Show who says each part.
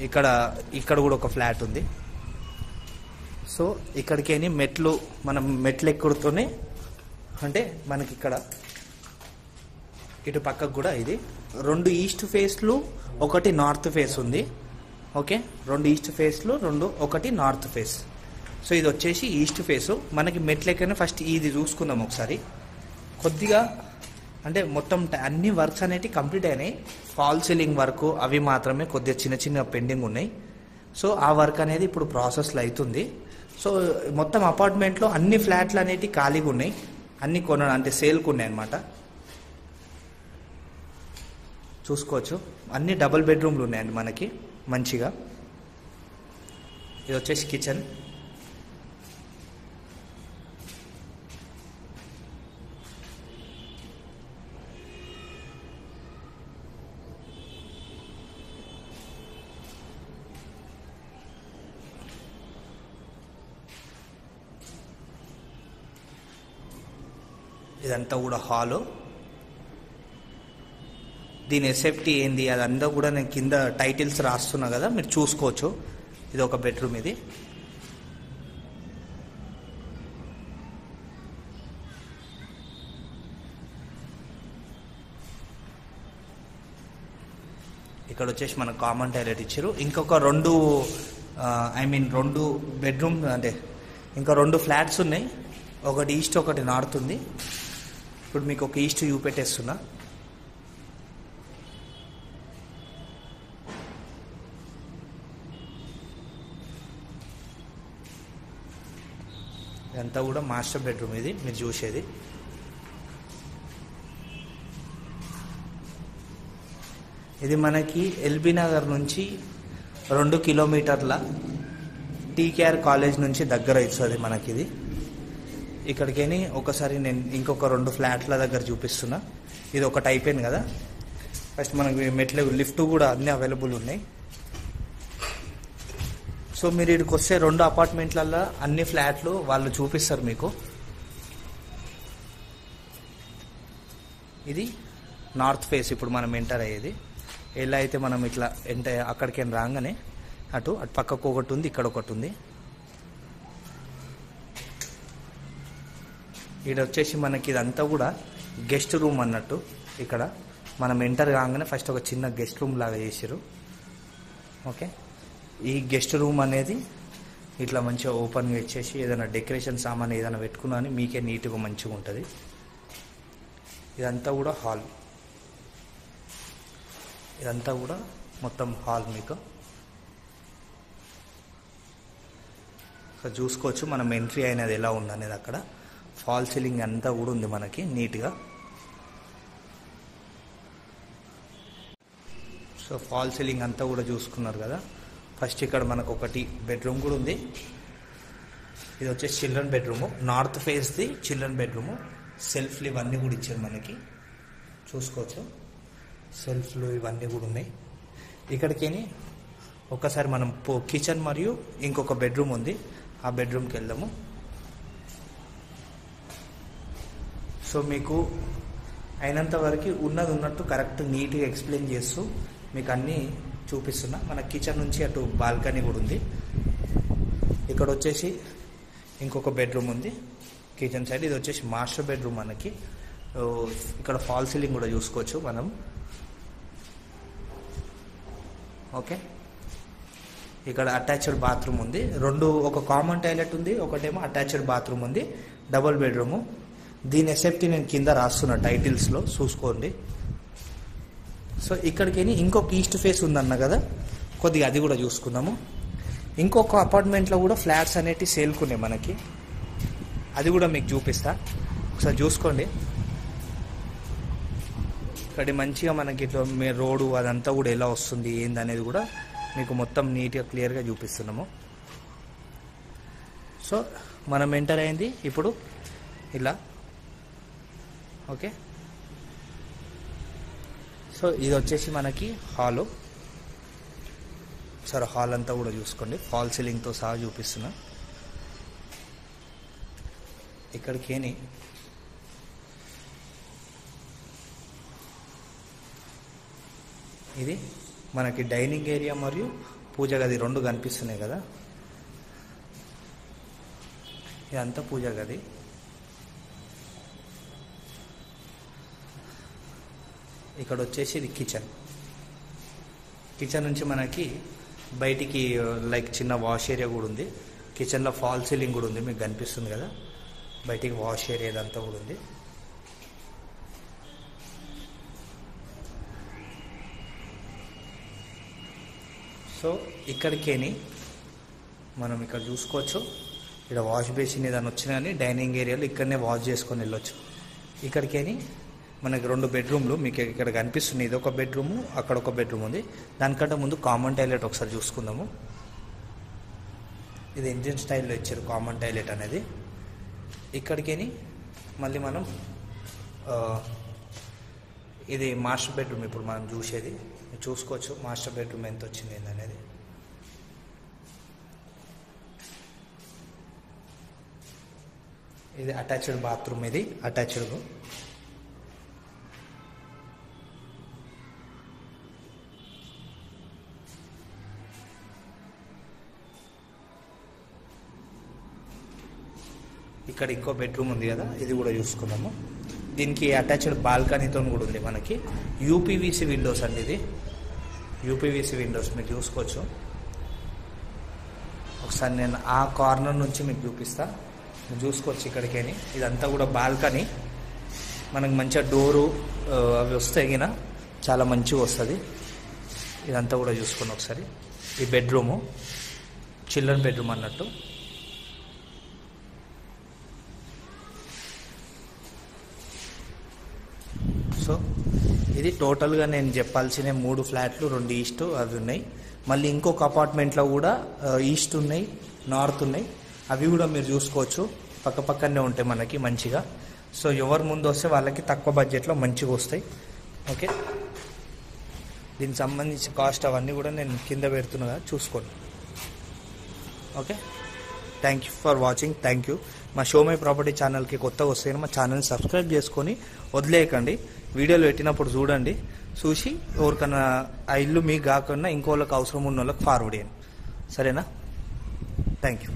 Speaker 1: ఇక్కడ ఇక్కడ కూడా ఒక ఫ్లాట్ ఉంది. సో ఇక్కడికేని మెట్లు, మనం మెట్లు ఎక్కుడుతూనే అంటే మనకి ఇక్కడ ఇటు పక్కకు కూడా ఇది 2 ఈస్ట్ ఫేస్లు 1 నార్త్ ఫేస్ ఉంది. ఓకే, 2 ఈస్ట్ ఫేస్లు 1 నార్త్ ఫేస్. సో ఇది వచ్చేసి ఈస్ట్ ఫేసు. మనకి మెట్లు ఎక్కనే ఫస్ట్ ఇది చూసుకుందాం ఒకసారి. కొద్దిగా అంటే మొత్తం అన్ని వర్క్స్ అనేవి కంప్లీట్ అయినాయి. ఫాల్ సీలింగ్ వర్క్ అవి మాత్రమే కొద్దిగా చిన్న చిన్న పెండింగ్ ఉన్నాయి. సో ఆ వర్క్ అనేది ఇప్పుడు ప్రాసెస్లో అవుతుంది. సో మొత్తం అపార్ట్మెంట్లో అన్ని ఫ్లాట్లు అనేవి ఖాళీగా ఉన్నాయి, అన్ని అంటే సేల్కు ఉన్నాయి అన్నమాట. చూసుకోవచ్చు, అన్ని డబుల్ బెడ్రూమ్లు ఉన్నాయండి మనకి మంచిగా. ఇది వచ్చేసి కిచెన్. ఇదంతా కూడా హాలు. దీని ఎస్ఎఫ్టీ ఏంది అదంతా కూడా నేను కింద టైటిల్స్ రాస్తున్నా కదా, మీరు చూసుకోవచ్చు. ఇది ఒక బెడ్రూమ్. ఇది ఇక్కడ వచ్చేసి మనకు కామన్ టాయిలెట్ ఇచ్చారు. ఇంకొక 2 బెడ్రూమ్ అంటే ఇంకా 2 ఫ్లాట్స్ ఉన్నాయి. ఒకటి ఈస్ట్ ఒకటి నార్త్ ఉంది. ఇప్పుడు మీకు ఒక ఈస్ట్ చూపెట్టేస్తున్నా. ఇదంతా కూడా మాస్టర్ బెడ్రూమ్. ఇది మీరు చూసేది. ఇది మనకి ఎల్బీ నగర్ నుంచి 2 కిలోమీటర్ల టీకేఆర్ కాలేజ్ నుంచి దగ్గర ఇస్తుంది మనకి. ఇది ఇక్కడికేని ఒకసారి నేను ఇంకొక 2 ఫ్లాట్ల దగ్గర చూపిస్తున్నా. ఇది ఒకటి అయిపోయింది కదా. ఫస్ట్ మనకి మెట్లు, లిఫ్ట్ కూడా అన్నీ అవైలబుల్ ఉన్నాయి. సో మీరు ఇక్కడికి వస్తే 2 అపార్ట్మెంట్లలో అన్ని ఫ్లాట్లు వాళ్ళు చూపిస్తారు మీకు. ఇది నార్త్ ఫేస్. ఇప్పుడు మనం ఎంటర్ అయ్యేది ఎలా అయితే మనం ఇట్లా అక్కడికి రాగానే అటు పక్కకు ఒకటి ఉంది, ఇక్కడ ఒకటి ఉంది. ఇక్కడ వచ్చేసి మనకి ఇదంతా కూడా గెస్ట్ రూమ్ అన్నట్టు. ఇక్కడ మనం ఎంటర్ కాగానే ఫస్ట్ ఒక చిన్న గెస్ట్ రూమ్ లాగా చేసారు. ఓకే, ఈ గెస్ట్ రూమ్ అనేది ఇట్లా మంచిగా ఓపెన్గా ఇచ్చేసి ఏదైనా డెకరేషన్ సామాన్ ఏదైనా పెట్టుకున్నా అని మీకే నీట్గా మంచిగా ఉంటుంది. ఇదంతా కూడా హాల్. ఇదంతా కూడా మొత్తం హాల్ మీకు. సో చూసుకోవచ్చు మనం ఎంట్రీ అయినది ఎలా ఉందనేది. అక్కడ ఫాల్ సీలింగ్ అంతా కూడా ఉంది మనకి నీట్గా. సో ఫాల్ సీలింగ్ అంతా కూడా చూసుకున్నారు కదా. ఫస్ట్ ఇక్కడ మనకు ఒకటి బెడ్రూమ్ కూడా ఉంది. ఇది వచ్చేసి చిల్డ్రన్ బెడ్రూము, నార్త్ ఫేస్ది చిల్డ్రన్ బెడ్రూము. సెల్ఫ్లు ఇవన్నీ కూడా ఇచ్చారు మనకి, చూసుకోవచ్చు. సెల్ఫ్లు ఇవన్నీ కూడా ఉన్నాయి. ఇక్కడికేని ఒకసారి మనం కిచెన్ మరియు ఇంకొక బెడ్రూమ్ ఉంది, ఆ బెడ్రూమ్కి వెళ్దాము. సో మీకు అయినంత వరకు ఉన్నది ఉన్నట్టు కరెక్ట్ నీట్గా ఎక్స్ప్లెయిన్ చేస్తూ మీకు అన్నీ చూపిస్తున్నా. మన కిచెన్ నుంచి అటు బాల్కనీ కూడా ఉంది. ఇక్కడ వచ్చేసి ఇంకొక బెడ్రూమ్ ఉంది కిచెన్ సైడ్. ఇది వచ్చేసి మాస్టర్ బెడ్రూమ్ మనకి. ఇక్కడ ఫాల్ సీలింగ్ కూడా చూసుకోవచ్చు మనం. ఓకే, ఇక్కడ అటాచ్డ్ బాత్రూమ్ ఉంది. 2 ఒక కామన్ టాయిలెట్ ఉంది, ఒకటేమో అటాచ్డ్ బాత్రూమ్ ఉంది. Double bedroom. దీని ఎస్ఎఫ్టీ నేను కింద రాస్తున్నా టైటిల్స్లో, చూసుకోండి. సో ఇక్కడికి ఇంకొక ఈస్ట్ ఫేస్ ఉందన్న కదా, కొద్దిగా అది కూడా చూసుకుందాము. ఇంకొక అపార్ట్మెంట్లో కూడా ఫ్లాట్స్ అనేవి సేల్కున్నాయి మనకి, అది కూడా మీకు చూపిస్తా. ఒకసారి చూసుకోండి. ఇక్కడ మంచిగా మనకి ఇట్లా రోడ్డు అదంతా కూడా ఎలా వస్తుంది ఏందనేది కూడా మీకు మొత్తం నీట్గా క్లియర్గా చూపిస్తున్నాము. సో మనం ఎంటర్ అయింది ఇప్పుడు ఇలా. ఓకే, సో ఇది వచ్చేసి మనకి హాలు. సరే హాల్ అంతా కూడా చూసుకోండి, ఫాల్ సీలింగ్తో సహా చూపిస్తున్నా. ఇక్కడికేని ఇది మనకి డైనింగ్ ఏరియా మరియు పూజ గది రెండు కనిపిస్తున్నాయి కదా, ఇదంతా పూజ గది. ఇక్కడ వచ్చేసి ఇది కిచెన్. కిచెన్ నుంచి మనకి బయటికి లైక్ చిన్న వాష్ ఏరియా కూడా ఉంది. కిచెన్లో ఫాల్ సీలింగ్ కూడా ఉంది, మీకు కనిపిస్తుంది కదా. బయటికి వాష్ ఏరియా ఇదంతా కూడా ఉంది. సో ఇక్కడికేని మనం ఇక్కడ చూసుకోవచ్చు. ఇక్కడ వాష్ బేసిన్ ఏదైనా వచ్చినా కానీ డైనింగ్ ఏరియాలో ఇక్కడనే వాష్ చేసుకొని వెళ్ళొచ్చు. ఇక్కడికేని మనకి 2 బెడ్రూమ్లు మీకు ఇక్కడ కనిపిస్తుంది. ఇది ఒక బెడ్రూము, అక్కడ ఒక బెడ్రూమ్ ఉంది. దానికంటే ముందు కామన్ టాయిలెట్ ఒకసారి చూసుకుందాము. ఇది ఇండియన్ స్టైల్లో ఇచ్చారు కామన్ టాయిలెట్ అనేది. ఇక్కడికేని మళ్ళీ మనం ఇది మాస్టర్ బెడ్రూమ్. ఇప్పుడు మనం చూసేది చూసుకోవచ్చు మాస్టర్ బెడ్రూమ్ ఎంత వచ్చింది ఏందనేది. ఇది అటాచ్డ్ బాత్రూమ్. ఇది అటాచ్డ్. ఇక్కడ ఇంకో బెడ్రూమ్ ఉంది కదా, ఇది కూడా చూసుకున్నాము. దీనికి అటాచ్డ్ బాల్కనీతో కూడా ఉంది మనకి. యూపీవీసీ విండోస్ అండి. ఇది యూపీవీసీ విండోస్ మీరు చూసుకోవచ్చు. ఒకసారి నేను ఆ కార్నర్ నుంచి మీకు చూపిస్తా, మీరు చూసుకోవచ్చు. ఇక్కడికేని ఇదంతా కూడా బాల్కనీ. మనకు మంచిగా డోరు అవి వస్తాయి గిన చాలా మంచిగా వస్తుంది. ఇదంతా కూడా చూసుకోండి ఒకసారి. ఈ బెడ్రూము చిల్డ్రన్ బెడ్రూమ్ అన్నట్టు. సో ఇది టోటల్గా నేను చెప్పాల్సిన 3 ఫ్లాట్లు, 2 ఈస్ట్ అవి ఉన్నాయి. మళ్ళీ ఇంకొక అపార్ట్మెంట్లో కూడా ఈస్ట్ ఉన్నాయి, నార్త్ ఉన్నాయి. అవి కూడా మీరు చూసుకోవచ్చు, పక్క పక్కనే ఉంటాయి మనకి మంచిగా. సో ఎవరు ముందు వస్తే వాళ్ళకి తక్కువ బడ్జెట్లో మంచిగా వస్తాయి. ఓకే, దీనికి సంబంధించి కాస్ట్ అవన్నీ కూడా నేను కింద పెడుతున్నా కదా, చూసుకోండి. Okay, thank you for watching. Thank you. మా షో మై ప్రాపర్టీ ఛానల్కి కొత్తగా వస్తే మా ఛానల్ని సబ్స్క్రైబ్ చేసుకొని వదిలేయకండి. వీడియోలు పెట్టినప్పుడు చూడండి, చూసి ఎవరికన్నా ఆ ఇల్లు మీకు కాకుండా ఇంకోళ్ళకి అవసరం ఉన్న వాళ్ళకి ఫార్వర్డ్ చేయండి. సరేనా? Thank you.